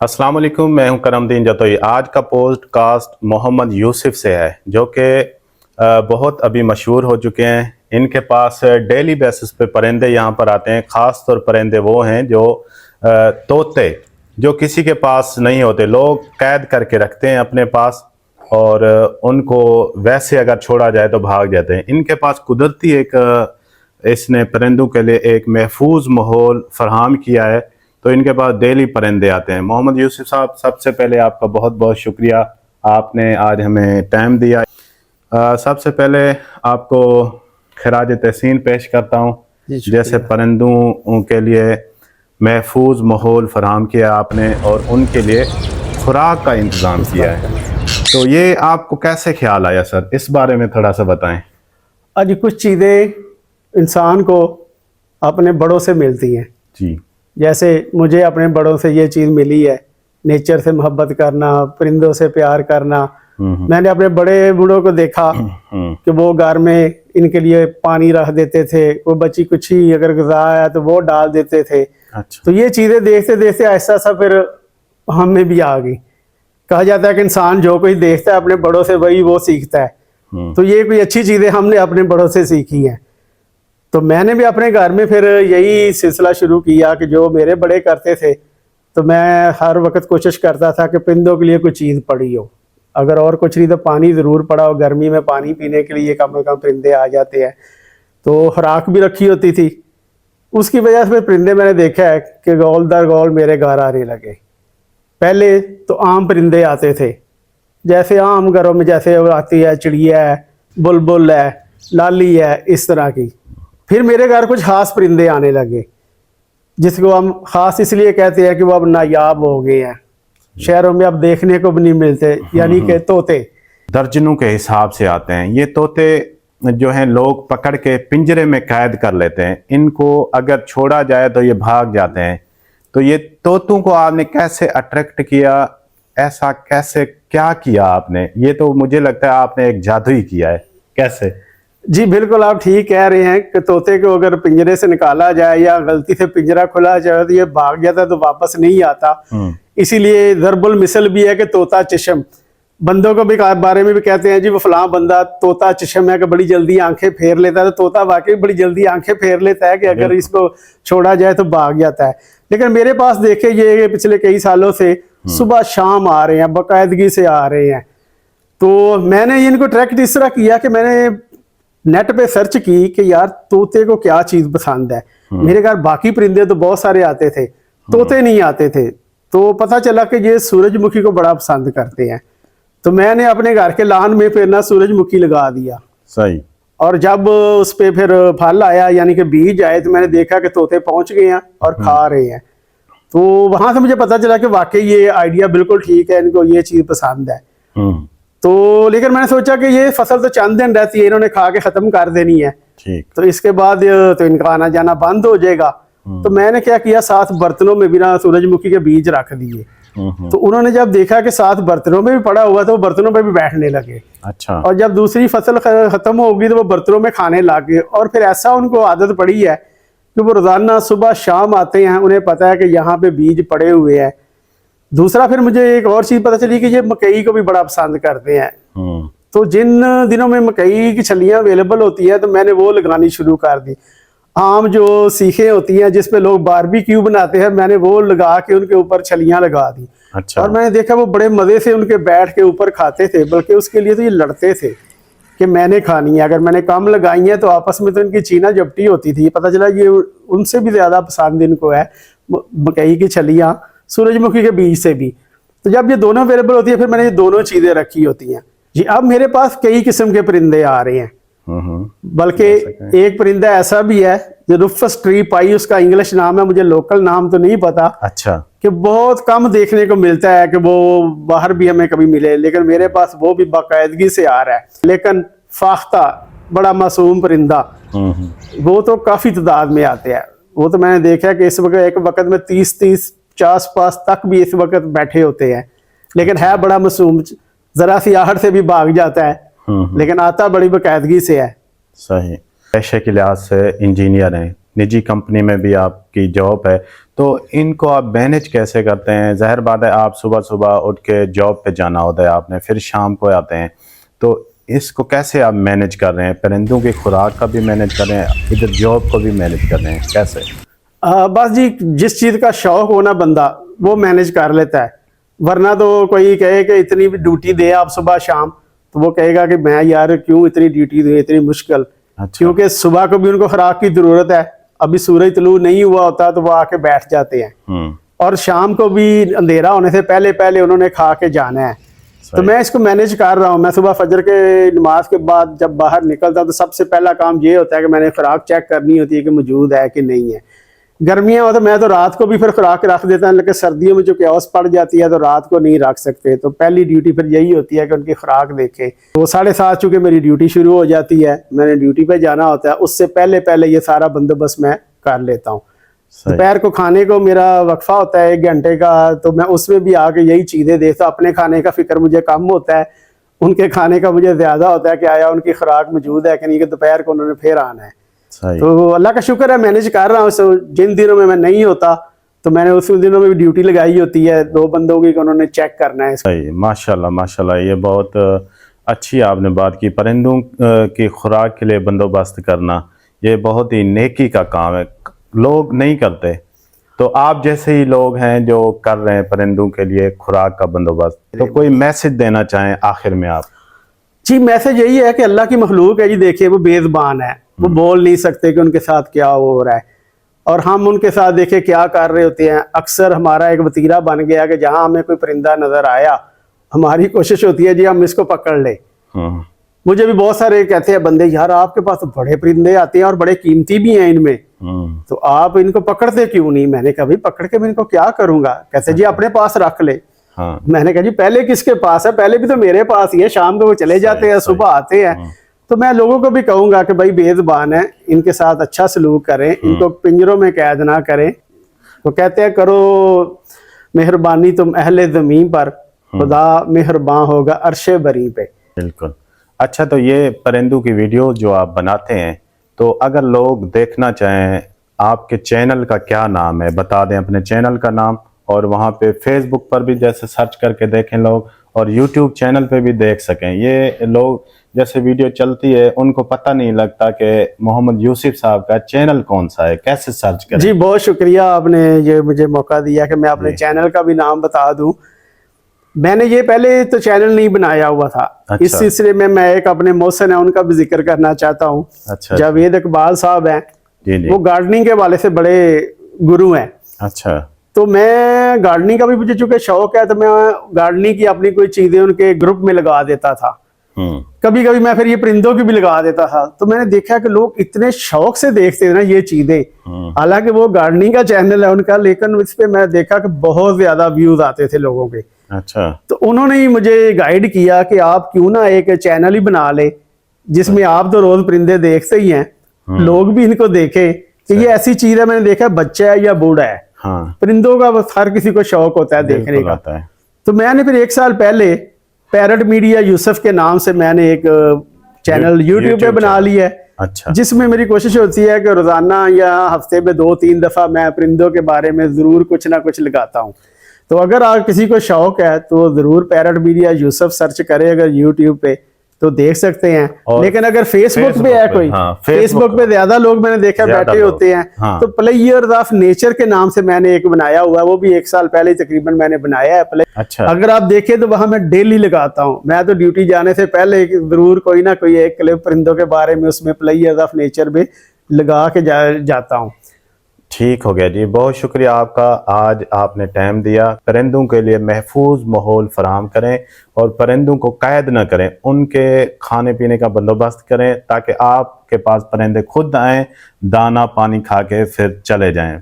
अस्सलाम वालेकुम, मैं हूं करमदीन जतोई। आज का पॉडकास्ट मोहम्मद यूसुफ से है जो कि बहुत अभी मशहूर हो चुके हैं। इनके पास डेली बेसिस पे परिंदे यहाँ पर आते हैं। ख़ास तौर परिंदे वो हैं जो तोते, जो किसी के पास नहीं होते, लोग कैद करके रखते हैं अपने पास और उनको वैसे अगर छोड़ा जाए तो भाग जाते हैं। इनके पास कुदरती इसने परिंदों के लिए एक महफूज माहौल फराहम किया है, तो इनके पास डेली परिंदे आते हैं। मोहम्मद यूसुफ साहब, सबसे पहले आपका बहुत बहुत शुक्रिया, आपने आज हमें टाइम दिया। सबसे पहले आपको खराज तहसीन पेश करता हूँ, जैसे परिंदों के लिए महफूज माहौल फराहम किया आपने और उनके लिए खुराक का इंतज़ाम किया है, तो ये आपको कैसे ख्याल आया सर? इस बारे में थोड़ा सा बताएं। आज कुछ चीज़ें इंसान को अपने बड़ों से मिलती हैं जी। जैसे मुझे अपने बड़ों से ये चीज़ मिली है, नेचर से मोहब्बत करना, परिंदों से प्यार करना। मैंने अपने बड़े बूढ़ों को देखा कि वो घर में इनके लिए पानी रख देते थे, वो बच्ची कुछ ही अगर गुज़ा आया तो वो डाल देते थे। अच्छा। तो ये चीज़ें देखते देखते ऐसा सा फिर हमें भी आ गई। कहा जाता है कि इंसान जो कोई देखता है अपने बड़ों से वही वो सीखता है। तो ये कोई अच्छी चीज़ें हमने अपने बड़ों से सीखी हैं। तो मैंने भी अपने घर में फिर यही सिलसिला शुरू किया कि जो मेरे बड़े करते थे, तो मैं हर वक्त कोशिश करता था कि परिंदों के लिए कोई चीज़ पड़ी हो। अगर और कुछ नहीं तो पानी ज़रूर पड़ा हो, गर्मी में पानी पीने के लिए कम से कम परिंदे आ जाते हैं। तो खुराक भी रखी होती थी, उसकी वजह से परिंदे मैंने देखा है कि गोल दर गोल मेरे घर आने लगे। पहले तो आम परिंदे आते थे, जैसे आम घरों में जैसे आती है, चिड़िया है, बुलबुल है, लाली है, इस तरह की। फिर मेरे घर कुछ खास परिंदे आने लगे, जिसको हम खास इसलिए कहते हैं कि वो अब नायाब हो गए हैं, शहरों में अब देखने को भी नहीं मिलते, यानी कि तोते। दर्जनों के हिसाब से आते हैं ये तोते, जो हैं लोग पकड़ के पिंजरे में कैद कर लेते हैं। इनको अगर छोड़ा जाए तो ये भाग जाते हैं। तो ये तोतों को आपने कैसे अट्रैक्ट किया, ऐसा कैसे क्या किया आपने? ये तो मुझे लगता है आपने एक जादू ही किया है। कैसे? जी बिल्कुल, आप ठीक कह रहे हैं कि तोते को अगर पिंजरे से निकाला जाए या गलती से पिंजरा खुला जाए तो ये भाग जाता है, तो वापस नहीं आता। इसीलिए दरबुल मिसल भी है कि तोता चशम। बंदों को भी बारे में भी कहते हैं जी वो फलां बंदा तोता चशम है, कि बड़ी जल्दी आंखें फेर लेता है। तो तोता वाकई बड़ी जल्दी आंखें फेर लेता है कि अगर इसको छोड़ा जाए तो भाग जाता है। लेकिन मेरे पास देखे ये पिछले कई सालों से सुबह शाम आ रहे हैं, बाकायदगी से आ रहे हैं। तो मैंने इनको ट्रैक इस तरह किया कि मैंने नेट पे सर्च की कि यार तोते को क्या चीज पसंद है। मेरे घर बाकी परिंदे तो बहुत सारे आते थे, तोते नहीं आते थे। तो पता चला कि ये सूरजमुखी को बड़ा पसंद करते हैं। तो मैंने अपने घर के लान में फिर ना सूरजमुखी लगा दिया। सही। और जब उस पे फिर फल आया, यानी कि बीज आए, तो मैंने देखा कि तोते पहुंच गए हैं और खा रहे हैं। तो वहां से मुझे पता चला कि वाकई ये आइडिया बिल्कुल ठीक है, इनको ये चीज पसंद है। तो लेकिन मैंने सोचा कि ये फसल तो चंद दिन रहती है, इन्होंने खा के खत्म कर देनी है, तो इसके बाद तो इनका आना जाना बंद हो जाएगा। तो मैंने क्या किया, 7 बर्तनों में भी ना सूरजमुखी के बीज रख दिए। तो उन्होंने जब देखा कि 7 बर्तनों में भी पड़ा हुआ, तो वो बर्तनों में भी बैठने लगे। अच्छा। और जब दूसरी फसल खत्म होगी तो वो बर्तनों में खाने लगे। और फिर ऐसा उनको आदत पड़ी है कि वो रोजाना सुबह शाम आते हैं, उन्हें पता है कि यहाँ पे बीज पड़े हुए हैं। दूसरा फिर मुझे एक और चीज पता चली कि ये मकई को भी बड़ा पसंद करते हैं। तो जिन दिनों में मकई की छलियां अवेलेबल होती है तो मैंने वो लगानी शुरू कर दी। आम जो सीखें होती हैं जिसपे लोग बारबेक्यू बनाते हैं, मैंने वो लगा के उनके ऊपर छलियां लगा दी। अच्छा। और मैंने देखा वो बड़े मजे से उनके बैठ के ऊपर खाते थे, बल्कि उसके लिए तो ये लड़ते थे कि मैंने खानी है। अगर मैंने कम लगाई है तो आपस में तो इनकी चीना झपटी होती थी। पता चला ये उनसे भी ज्यादा पसंद इनको है मकई की छलियां, सूरजमुखी के बीज से भी। तो जब ये दोनों अवेलेबल होती है फिर मैंने ये दोनों चीजें रखी होती हैं। जी अब मेरे पास कई किस्म के परिंदे आ रहे हैं, बल्कि एक परिंदा ऐसा भी है जो रुफस ट्री पाई, उसका इंग्लिश नाम है, मुझे लोकल नाम तो नहीं पता। अच्छा। कि बहुत कम देखने को मिलता है कि वो बाहर भी हमें कभी मिले, लेकिन मेरे पास वो भी बाकायदगी से आ रहा है। लेकिन फाख्ता बड़ा मासूम परिंदा, वो तो काफी तादाद में आते हैं। वो तो मैंने देखा कि इस वक्त एक वक्त में 30 आसपास तक भी इस वक्त बैठे होते हैं, लेकिन है बड़ा मासूम। जरा सी आहट से भी भाग जाता है, लेकिन आता बड़ी बाकायदगी से है। सही। पेशे के लिहाज से इंजीनियर हैं, निजी कंपनी में भी आपकी जॉब है, तो इनको आप मैनेज कैसे करते हैं? ज़ाहिर बात है आप सुबह सुबह उठ के जॉब पे जाना होता है आपने, फिर शाम को आते हैं, तो इसको कैसे आप मैनेज कर रहे हैं? परिंदों की खुराक का भी मैनेज कर रहे हैं, इधर जॉब को भी मैनेज कर रहे हैं, कैसे? बस जी, जिस चीज़ का शौक हो ना बंदा वो मैनेज कर लेता है, वरना तो कोई कहे कि इतनी भी ड्यूटी दे आप सुबह शाम, तो वो कहेगा कि मैं यार क्यों इतनी ड्यूटी दूँ, इतनी मुश्किल। अच्छा। क्योंकि सुबह को भी उनको खुराक की ज़रूरत है, अभी सूरज तुलू नहीं हुआ होता तो वो आके बैठ जाते हैं, और शाम को भी अंधेरा होने से पहले पहले उन्होंने खा के जाना है। तो मैं इसको मैनेज कर रहा हूँ। मैं सुबह फजर के नमाज के बाद जब बाहर निकलता हूँ तो सबसे पहला काम ये होता है कि मैंने खुराक चेक करनी होती है कि मौजूद है कि नहीं है। गर्मियाँ हो तो मैं तो रात को भी फिर खुराक रख देता हूँ, लेकिन सर्दियों में जो प्यास पड़ जाती है तो रात को नहीं रख सकते, तो पहली ड्यूटी फिर यही होती है कि उनकी खुराक देखें। तो 7:30 चूँकि मेरी ड्यूटी शुरू हो जाती है, मैंने ड्यूटी पे जाना होता है, उससे पहले पहले ये सारा बंदोबस्त मैं कर लेता हूँ। दोपहर को खाने को मेरा वक्फा होता है 1 घंटे का, तो मैं उसमें भी आके यही चीज़ें देखता हूँ। अपने खाने का फिक्र मुझे कम होता है, उनके खाने का मुझे ज़्यादा होता है कि आया उनकी खुराक मौजूद है कि नहीं, कि दोपहर को उन्होंने फिर आना है। तो अल्लाह का शुक्र है मैनेज कर रहा हूँ। जिन दिनों में मैं नहीं होता तो मैंने उस दिनों में भी ड्यूटी लगाई होती है 2 बंदों की, उन्होंने चेक करना है। सही, माशाल्लाह माशाल्लाह, ये बहुत अच्छी आपने बात की। परिंदों की खुराक के लिए बंदोबस्त करना ये बहुत ही नेकी का काम है, लोग नहीं करते। तो आप जैसे ही लोग हैं जो कर रहे हैं परिंदों के लिए खुराक का बंदोबस्त, तो कोई मैसेज देना चाहें आखिर में आप? जी, मैसेज यही है कि अल्लाह की मखलूक है जी, देखिए वो बेज़बान है, वो बोल नहीं सकते कि उनके साथ क्या हो रहा है, और हम उनके साथ देखिए क्या कर रहे होते हैं। अक्सर हमारा एक वतीरा बन गया कि जहां हमें कोई परिंदा नजर आया, हमारी कोशिश होती है जी हम इसको पकड़ ले। मुझे भी बहुत सारे कहते हैं बंदे, यार आपके पास तो बड़े परिंदे आते हैं और बड़े कीमती भी हैं इनमें, तो आप इनको पकड़ते क्यों नहीं? मैंने कहा भाई पकड़ के मैं इनको क्या करूंगा? कहते जी अपने पास रख ले। मैंने कहा जी पहले किसके पास है? पहले भी तो मेरे पास ही है, शाम को वो चले जाते हैं, सुबह आते हैं। तो मैं लोगों को भी कहूंगा कि भाई बेज़बान है, इनके साथ अच्छा सलूक करें, इनको पिंजरों में कैद ना करें। तो कहते हैं करो मेहरबानी तुम अहले ज़मीन पर, खुदा मेहरबान होगा अर्शे बरी पे। बिल्कुल। अच्छा, तो ये परिंदों की वीडियो जो आप बनाते हैं, तो अगर लोग देखना चाहें, आपके चैनल का क्या नाम है? बता दें अपने चैनल का नाम, और वहाँ पे फेसबुक पर भी जैसे सर्च करके देखें लोग, और यूट्यूब चैनल पे भी देख सकें। ये लोग जैसे वीडियो चलती है उनको पता नहीं लगता कि मोहम्मद यूसुफ साहब का चैनल कौन सा है, कैसे सर्च करें? जी बहुत शुक्रिया, आपने ये मुझे मौका दिया कि मैं अपने चैनल का भी नाम बता दूं। मैंने ये पहले तो चैनल नहीं बनाया हुआ था। अच्छा। इस सिलसिले में मैं एक अपने मोहसिन है उनका भी जिक्र करना चाहता हूँ। अच्छा। जावेद इकबाल साहब हैं, जी। वो गार्डनिंग के वाले से बड़े गुरु हैं। अच्छा। तो मैं गार्डनिंग का भी मुझे चूंकि शौक है, तो मैं गार्डनिंग की अपनी कोई चीजें उनके ग्रुप में लगा देता था। कभी कभी मैं फिर ये परिंदों की भी लगा देता था। तो मैंने देखा कि लोग इतने शौक से देखते हैं ना ये चीजें, हालांकि वो गार्डनिंग का चैनल है उनका, लेकिन इस पे मैं देखा कि बहुत ज्यादा व्यूज आते थे लोगों के। अच्छा। तो उन्होंने ही मुझे गाइड किया कि आप क्यों ना एक चैनल ही बना ले जिसमें आप तो रोज परिंदे देखते ही हैं, लोग भी इनको देखें कि ये ऐसी चीज है। मैंने देखा बच्चा है या बूढ़ा है, परिंदों का हर किसी को शौक होता है देखने का। तो मैंने फिर 1 साल पहले पैरट मीडिया यूसुफ के नाम से मैंने एक चैनल यूट्यूब पे बना लिया है। अच्छा। जिसमें मेरी कोशिश होती है कि रोजाना या हफ्ते में 2-3 दफा मैं परिंदों के बारे में जरूर कुछ ना कुछ लगाता हूँ। तो अगर आप किसी को शौक है तो जरूर पैरट मीडिया यूसुफ सर्च करें अगर यूट्यूब पे, तो देख सकते हैं। लेकिन अगर फेसबुक पे है कोई, फेसबुक पे ज्यादा लोग मैंने देखा बैठे होते हैं, तो प्लेयर्स ऑफ नेचर के नाम से मैंने एक बनाया हुआ है, वो भी 1 साल पहले तकरीबन मैंने बनाया है। अच्छा। अगर आप देखें तो वहां मैं डेली लगाता हूं। मैं तो ड्यूटी जाने से पहले जरूर कोई ना कोई एक क्लिप परिंदों के बारे में उसमें प्लेयर्स ऑफ नेचर में लगा के जाता हूँ। ठीक हो गया जी, बहुत शुक्रिया आपका। आज आपने टाइम दिया। परिंदों के लिए महफूज माहौल फराहम करें और परिंदों को कैद न करें, उनके खाने पीने का बंदोबस्त करें ताकि आपके पास परिंदे खुद आएँ, दाना पानी खा के फिर चले जाएं।